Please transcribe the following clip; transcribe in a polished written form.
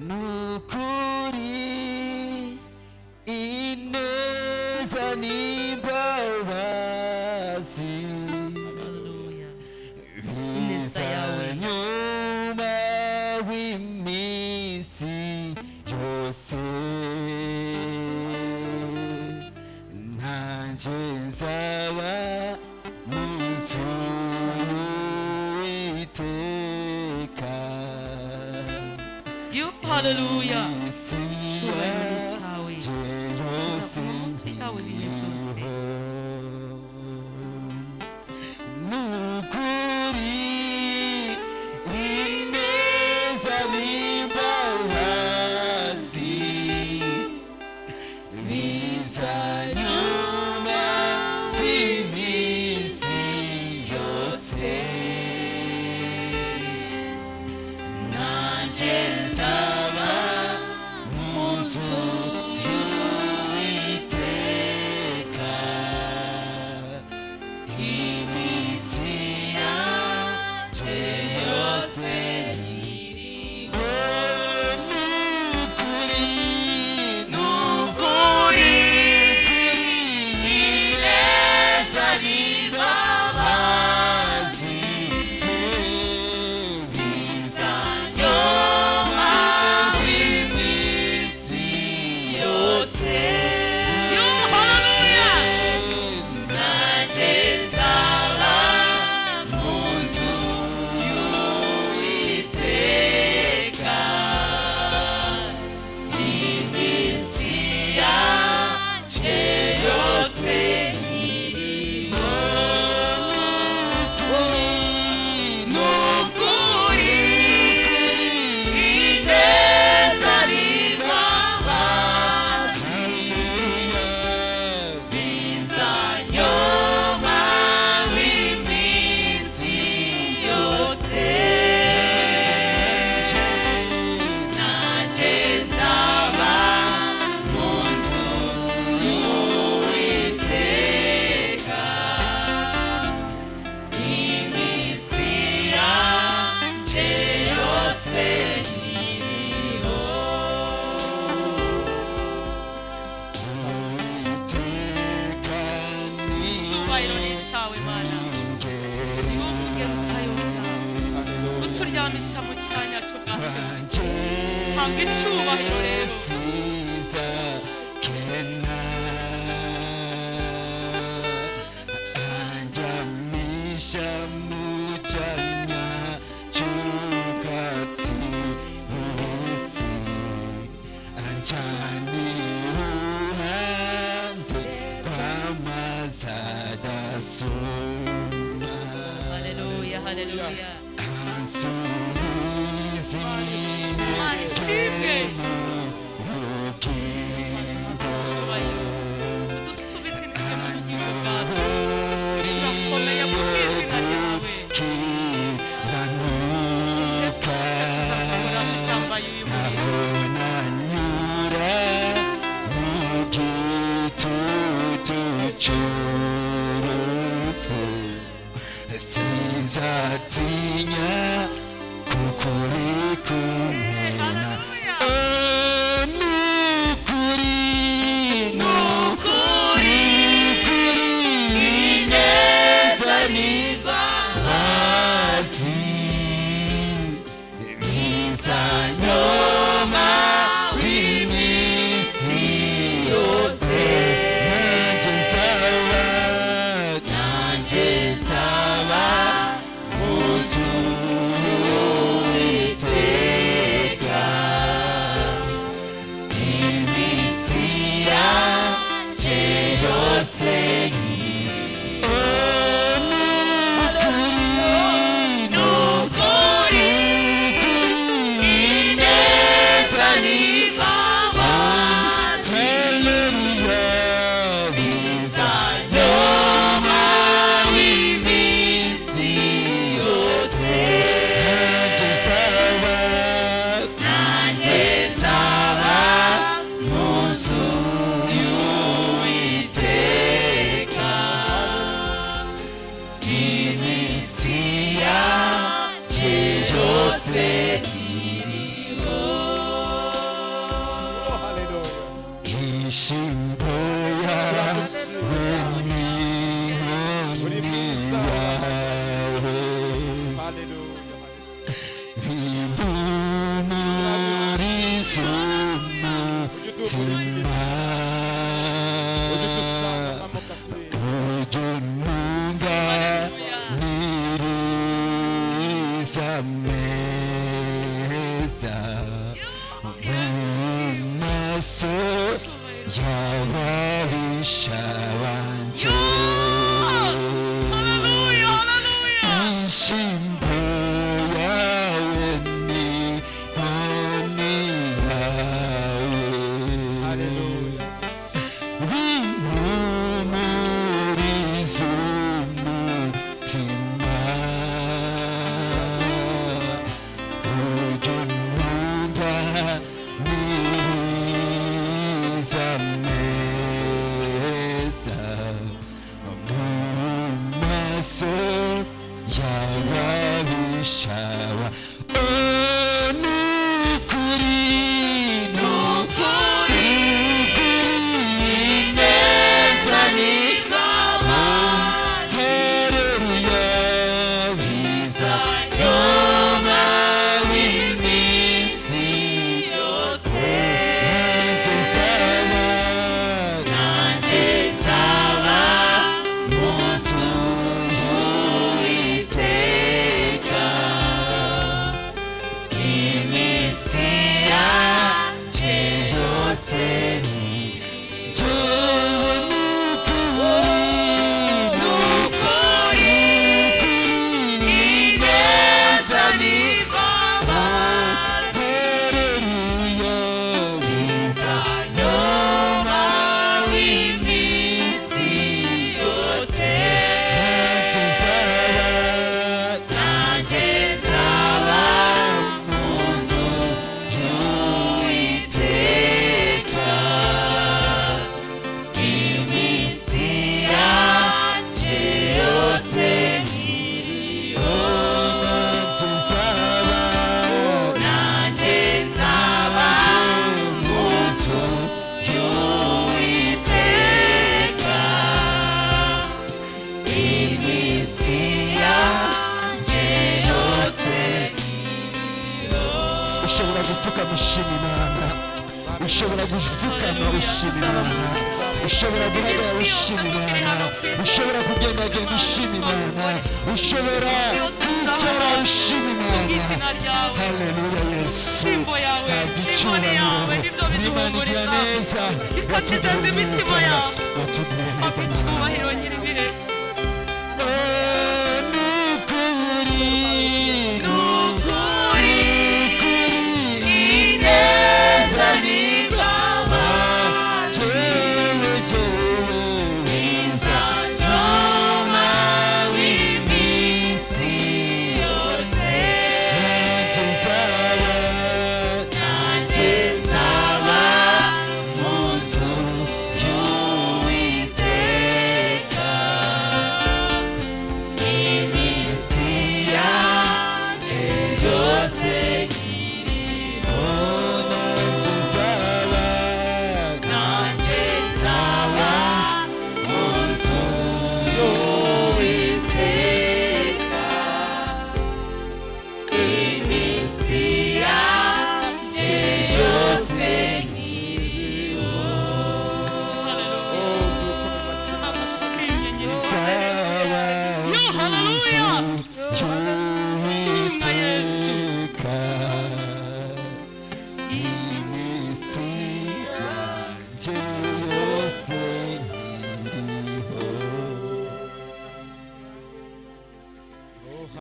nukuri ineza n'imbabazi bizanyuma w'iminsi yose nanjye nzaba mu nzu y'Uwiteka. Hallelujah. Hallelujah, hallelujah. Sinzatinya kukuri kumena nukuri ineza n'imbabazi bizanyuma w'iminsi yose nanjye nzaba Uwiteka iminsi yanjye yose nukuri ineza n'imbabazi bizanyuma w'iminsi yose nanjye nzaba mu nzu y'Uwiteka iminsi yanjye yose iriho. impumurizo umutima ujya untunganiriza ameza mu maso y'ababisha banjye inshyimbo yawe ni inkoni yawe w'impumurizo umutima ujya untunganiriza ameza mu maso y'ababisha nukuri neza ni haleluya biza nyuma w'iminsi yose nanjye nzaba mu nzu y'Uwiteka iminsi yanjye yose ni jyewe nukuri ineza ni haleluya biza nyuma w'iminsi yose nanjye nzaba mu nzu y'Uwiteka iminsi yanjye yose nkiriho nanjye nzaba mu nzu y'Uwiteka iminsi yanjye yose ushobora gupfukama ushima Imana ushobora gupfukama ushima Imana ushobora guhagarara ushima Imana ushobora kugendagenda ushima Imana ushobora kwicara ushima Imana haleluya Yesu habwa icyubahiro Imana igira neza watugiriye neza watugiriye neza nukuri ineza ni biza nyuma w'iminsi yose nanjye nzaba mu nzu y'Uwiteka iminsi yanjye yose nkiriho nanjye nzaba mu nzu y'Uwiteka iminsi yanjye yose nkiriho y'Uwiteka iminsi yanjye